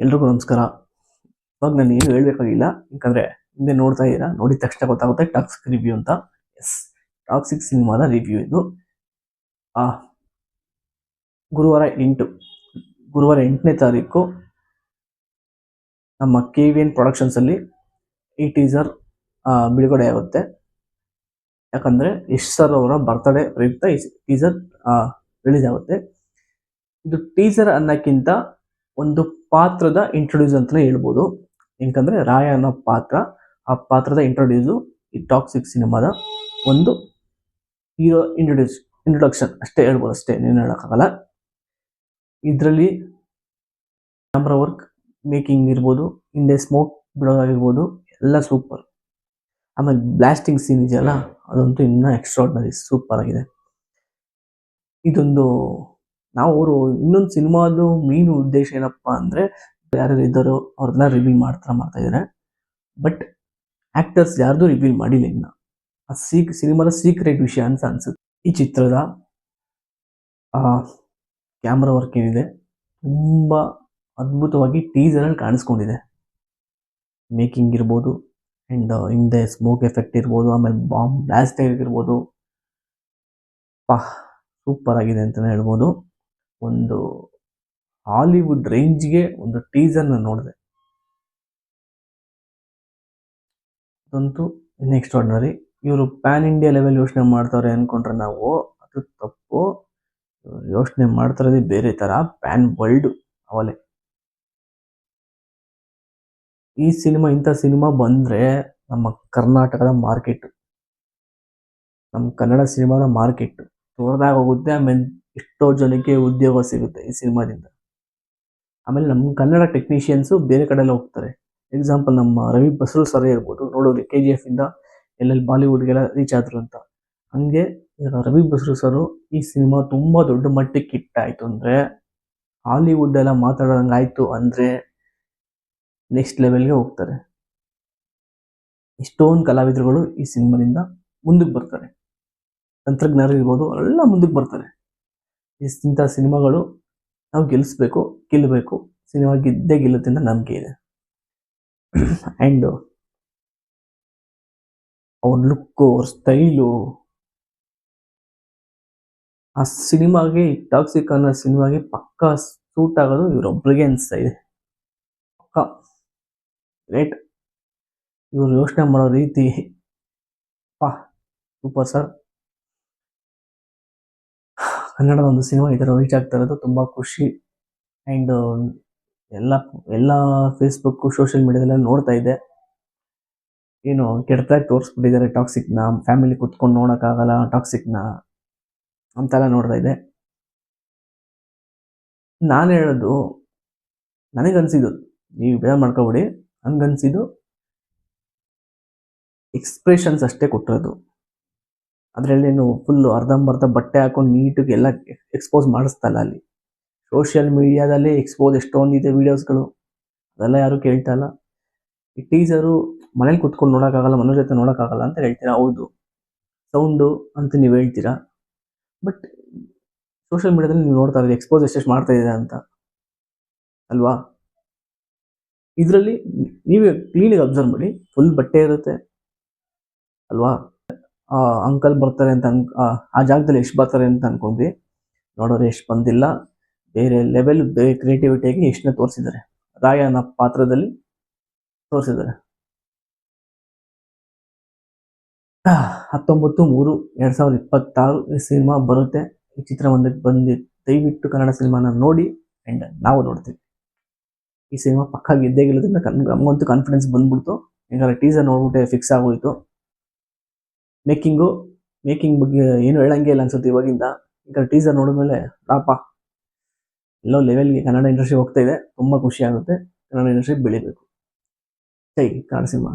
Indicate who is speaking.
Speaker 1: ಎಲ್ರಿಗೂ ನಮಸ್ಕಾರ. ಇವಾಗ ನಾನು ಏನು ಹೇಳ್ಬೇಕಾಗಿಲ್ಲ, ಯಾಕಂದ್ರೆ ಹಿಂದೆ ನೋಡ್ತಾ ಇದ್ದೀರಾ, ನೋಡಿದ ತಕ್ಷಣ ಗೊತ್ತಾಗುತ್ತೆ ಟಾಕ್ಸಿಕ್ ರಿವ್ಯೂ ಅಂತ. ಎಸ್, ಟಾಕ್ಸಿಕ್ ಸಿನಿಮಾದ ರಿವ್ಯೂ ಇದು. ಆ ಗುರುವಾರ 8ನೇ ತಾರೀಕು ನಮ್ಮ KVN ಪ್ರೊಡಕ್ಷನ್ಸ್ ಅಲ್ಲಿ ಈ ಟೀಸರ್ ಬಿಡುಗಡೆ ಆಗುತ್ತೆ. ಯಾಕಂದ್ರೆ ಯಶ್ ಸರ್ ಅವರ ಬರ್ತ್ಡೇ ಪ್ರಯುಕ್ತ ಈ ಟೀಸರ್ ರಿಲೀಸ್ ಆಗುತ್ತೆ. ಇದು ಟೀಸರ್ ಅನ್ನಕ್ಕಿಂತ ಒಂದು ಪಾತ್ರದ ಇಂಟ್ರೊಡ್ಯೂಸ್ ಅಂತಾನೆ ಹೇಳ್ಬೋದು. ಯಾಕಂದ್ರೆ ರಾಯ ಅನ್ನೋ ಪಾತ್ರ, ಆ ಪಾತ್ರದ ಇಂಟ್ರೊಡ್ಯೂಸು ಈ ಟಾಕ್ಸಿಕ್ ಸಿನಿಮಾದ ಒಂದು ಹೀರೋ ಇಂಟ್ರೊಡಕ್ಷನ್ ಅಷ್ಟೇ ಹೇಳ್ಬೋದು, ಅಷ್ಟೇ ಏನು ಹೇಳೋಕ್ಕಾಗಲ್ಲ. ಇದರಲ್ಲಿ ಕ್ಯಾಮ್ರಾ ವರ್ಕ್, ಮೇಕಿಂಗ್ ಇರ್ಬೋದು, ಹಿಂದೆ ಸ್ಮೋಕ್ ಬಿಡೋದಾಗಿರ್ಬೋದು, ಎಲ್ಲ ಸೂಪರ್. ಆಮೇಲೆ ಬ್ಲಾಸ್ಟಿಂಗ್ ಸೀನ್ ಇದೆಯಲ್ಲ, ಅದಂತೂ ಇನ್ನೂ ಎಕ್ಸ್ಟ್ರಾರ್ಡಿನರಿ, ಸೂಪರ್ ಆಗಿದೆ. ಇದೊಂದು ಅವರು ಇನ್ನೊಂದು ಸಿನಿಮಾದು ಮೇನ್ ಉದ್ದೇಶ ಏನಪ್ಪಾ ಅಂದ್ರೆ, ಯಾರು ಇದ್ದಾರೋ ಅವ್ರನ್ನ ರಿವೀಲ್ ಮಾಡ್ತಾ ಇದ್ದಾರೆ. ಬಟ್ ಆಕ್ಟರ್ಸ್ ಯಾರ್ದು ರಿವೀಲ್ ಮಾಡಿಲ್ಲ ಇನ್ನ. ಆ ಸಿನಿಮಾದ ಸೀಕ್ರೆಟ್ ವಿಷಯ ಅಂತ ಅನ್ಸುತ್ತೆ. ಈ ಚಿತ್ರದ ಕ್ಯಾಮ್ರಾ ವರ್ಕ್ ಏನಿದೆ ತುಂಬಾ ಅದ್ಭುತವಾಗಿ ಟೀಸರ್ ಅಲ್ಲಿ ಕಾಣಿಸ್ಕೊಂಡಿದೆ. ಮೇಕಿಂಗ್ ಇರ್ಬೋದು, ಅಂಡ್ ಹಿಂದೆ ಸ್ಮೋಕ್ ಎಫೆಕ್ಟ್ ಇರ್ಬೋದು, ಆಮೇಲೆ ಬಾಂಬ್ ಬ್ಲಾಸ್ಟ್ ಆಗಿರ್ಬೋದು, ಸೂಪರ್ ಆಗಿದೆ ಅಂತಾನೆ ಹೇಳ್ಬೋದು. ಒಂದು ಹಾಲಿವುಡ್ ರೇಂಜ್ಗೆ ಒಂದು ಟೀಸರ್ನ ನೋಡಿದೆ, ಅದಂತೂ ಎಕ್ಸ್ಟ್ರಾರ್ಡಿನರಿ. ಇವರು ಪ್ಯಾನ್ ಇಂಡಿಯಾ ಲೆವೆಲ್ ಯೋಚನೆ ಮಾಡ್ತಾರೆ ಅನ್ಕೊಂಡ್ರೆ ನಾವು, ಅದು ತಪ್ಪು. ಯೋಚನೆ ಮಾಡ್ತಾರದೇ ಬೇರೆ ತರ, ಪ್ಯಾನ್ ವರ್ಲ್ಡ್ ಅವಲೇ. ಈ ಸಿನಿಮಾ, ಇಂಥ ಸಿನಿಮಾ ಬಂದ್ರೆ ನಮ್ಮ ಕರ್ನಾಟಕದ ಮಾರ್ಕೆಟ್, ನಮ್ಮ ಕನ್ನಡ ಸಿನಿಮಾದ ಮಾರ್ಕೆಟ್ ದೊಡ್ಡದಾಗ ಹೋಗುತ್ತೆ. ಆಮೇಲೆ ಎಷ್ಟೋ ಜನಕ್ಕೆ ಉದ್ಯೋಗ ಸಿಗುತ್ತೆ ಈ ಸಿನಿಮಾದಿಂದ. ಆಮೇಲೆ ನಮ್ಮ ಕನ್ನಡ ಟೆಕ್ನಿಷಿಯನ್ಸು ಬೇರೆ ಕಡೆ ಎಲ್ಲ ಹೋಗ್ತಾರೆ. ಎಕ್ಸಾಂಪಲ್ ನಮ್ಮ ರವಿ ಬಸ್ರು ಸರ್ ಇರ್ಬೋದು, ನೋಡೋದು KGF ಇಂದ ಎಲ್ಲೆಲ್ಲಿ ಬಾಲಿವುಡ್ಗೆಲ್ಲ ರೀಚ್ ಆದ್ರು ಅಂತ. ಹಂಗೆ ರವಿ ಬಸ್ರು ಸರ್ ಈ ಸಿನಿಮಾ ತುಂಬಾ ದೊಡ್ಡ ಮಟ್ಟಕ್ಕೆ ಹಿಟ್ ಆಯ್ತು ಅಂದ್ರೆ, ಹಾಲಿವುಡ್ ಎಲ್ಲ ಮಾತಾಡೋದಂಗೆ ಆಯ್ತು ಅಂದ್ರೆ ನೆಕ್ಸ್ಟ್ ಲೆವೆಲ್ಗೆ ಹೋಗ್ತಾರೆ. ಇಷ್ಟೊಂದು ಕಲಾವಿದರುಗಳು ಈ ಸಿನಿಮಾದಿಂದ ಮುಂದಕ್ಕೆ ಬರ್ತಾರೆ, ತಂತ್ರಜ್ಞರು ಇರ್ಬೋದು, ಎಲ್ಲ ಮುಂದಕ್ಕೆ ಬರ್ತಾರೆ. ಇಂಥ ಸಿನಿಮಾಗಳು ನಾವು ಗೆಲ್ಲಬೇಕು. ಸಿನಿಮಾ ಗೆದ್ದೇ ಗೆಲ್ಲುತ್ತೆ ಅಂತ ನಂಬಿಕೆ ಇದೆ. ಆ್ಯಂಡ್ ಅವ್ರ ಲುಕ್ಕು, ಅವ್ರ ಸ್ಟೈಲು, ಆ ಸಿನಿಮಾಗೆ, ಟಾಕ್ಸಿಕ್ ಅನ್ನೋ ಸಿನಿಮಾಗೆ ಪಕ್ಕಾ ಸೂಟ್ ಆಗೋದು ಇವರೊಬ್ಬರಿಗೆ ಅನಿಸ್ತಾ ಇದೆ. ಪಕ್ಕಾ ಗ್ರೇಟ್. ಇವರು ಯೋಚನೆ ಮಾಡೋ ರೀತಿ ಸೂಪರ್ ಸರ್. ಕನ್ನಡದ ಒಂದು ಸಿನಿಮಾ ಈ ಥರ ರೀಚ್ ಆಗ್ತಾ ಇರೋದು ತುಂಬ ಖುಷಿ. ಆ್ಯಂಡ್ ಎಲ್ಲ ಫೇಸ್ಬುಕ್, ಸೋಷಿಯಲ್ ಮೀಡಿಯಾದಲ್ಲೆಲ್ಲ ನೋಡ್ತಾ ಇದ್ದೆ, ಏನು ಕೆಟ್ಟದಾಗಿ ತೋರಿಸ್ಬಿಟ್ಟಿದ್ದಾರೆ ಟಾಕ್ಸಿಕ್ನ, ಫ್ಯಾಮಿಲಿ ಕುತ್ಕೊಂಡು ನೋಡೋಕ್ಕಾಗಲ್ಲ ಟಾಕ್ಸಿಕ್ನ ಅಂತೆಲ್ಲ ನೋಡ್ತಾ ಇದ್ದೆ. ನಾನು ಹೇಳೋದು, ನನಗನ್ಸಿದ್ದು, ನೀವು ಬೇರೆ ಮಾಡ್ಕೊಬಿಡಿ, ಹಂಗನ್ಸಿದ್ದು ಎಕ್ಸ್ಪ್ರೆಷನ್ಸ್ ಅಷ್ಟೇ ಕೊಟ್ಟಿರೋದು. ಅದರಲ್ಲೇನು ಫುಲ್ಲು ಅರ್ಧಂಬರ್ಧ ಬಟ್ಟೆ ಹಾಕೊಂಡು ನೀಟಾಗಿ ಎಲ್ಲ ಎಕ್ಸ್ಪೋಸ್ ಮಾಡಿಸ್ತಲ್ಲ. ಅಲ್ಲಿ ಸೋಷಿಯಲ್ ಮೀಡಿಯಾದಲ್ಲಿ ಎಕ್ಸ್ಪೋಸ್ ಎಷ್ಟೊಂದಿದೆ ವೀಡಿಯೋಸ್ಗಳು, ಅದೆಲ್ಲ ಯಾರು ಕೇಳ್ತಾ ಇಲ್ಲ. ಈ ಟೀಸರು ಮನೇಲಿ ಕುತ್ಕೊಂಡು ನೋಡೋಕ್ಕಾಗಲ್ಲ, ಮನೋಜ್ ಜೊತೆ ನೋಡೋಕ್ಕಾಗಲ್ಲ ಅಂತ ಹೇಳ್ತೀರಾ, ಹೌದು. ಸೌಂಡು ಅಂತ ನೀವು ಹೇಳ್ತೀರಾ, ಬಟ್ ಸೋಷಿಯಲ್ ಮೀಡಿಯಾದಲ್ಲಿ ನೀವು ನೋಡ್ತಾ ಇರೋದು ಎಕ್ಸ್ಪೋಸ್ ಎಷ್ಟೆಷ್ಟು ಮಾಡ್ತಾ ಇದೆ ಅಂತ ಅಲ್ವಾ. ಇದರಲ್ಲಿ ನೀವೇ ಕ್ಲೀನಾಗಿ ಅಬ್ಸರ್ವ್ ಮಾಡಿ, ಫುಲ್ ಬಟ್ಟೆ ಇರುತ್ತೆ ಅಲ್ವಾ. ಅಂಕಲ್ ಬರ್ತಾರೆ ಅಂತ ಆ ಜಾಗದಲ್ಲಿ ಎಷ್ಟು ಬರ್ತಾರೆ ಅಂತ ಅನ್ಕೊಂಡ್ವಿ, ನೋಡೋರು ಎಷ್ಟು ಬಂದಿಲ್ಲ. ಬೇರೆ ಲೆವೆಲ್, ಬೇರೆ ಕ್ರಿಯೇಟಿವಿಟಿಯಾಗಿ ಎಷ್ಟನ್ನ ತೋರಿಸಿದ್ದಾರೆ, ರಾಯನ ಪಾತ್ರದಲ್ಲಿ ತೋರಿಸಿದ್ದಾರೆ. 19/3/2026 ಈ ಸಿನಿಮಾ ಬರುತ್ತೆ. ಈ ಚಿತ್ರಮಂದಿರಕ್ಕೆ ಬಂದು ದಯವಿಟ್ಟು ಕನ್ನಡ ಸಿನಿಮಾನ ನೋಡಿ, ಆ್ಯಂಡ್ ನಾವು ನೋಡ್ತೀವಿ. ಈ ಸಿನಿಮಾ ಪಕ್ಕ ಗೆದ್ದೇ ಗೆಲ್ಲೋದ್ರಿಂದ ನಮಗಂತೂ ಕಾನ್ಫಿಡೆನ್ಸ್ ಬಂದ್ಬಿಡ್ತು. ಯಾಕಂದ್ರೆ ಟೀಸರ್ ನೋಡ್ಬಿಟ್ಟೆ ಫಿಕ್ಸ್ ಆಗೋಯ್ತು. ಮೇಕಿಂಗ್ ಬಗ್ಗೆ ಏನು ಹೇಳಂಗೆ ಇಲ್ಲ ಅನ್ಸುತ್ತೆ ಇವಾಗಿಂದ. ಈಗ ಟೀಸರ್ ನೋಡಿದ್ಮೇಲೆ ಎಲ್ಲೋ ಲೆವೆಲ್ಗೆ ಕನ್ನಡ ಇಂಡಸ್ಟ್ರಿ ಹೋಗ್ತಾ ಇದೆ. ತುಂಬ ಖುಷಿ ಆಗುತ್ತೆ. ಕನ್ನಡ ಇಂಡಸ್ಟ್ರಿ ಬೆಳಿಬೇಕು. ಜೈ ಕನ್ನಡ ಸಿನಿಮಾ.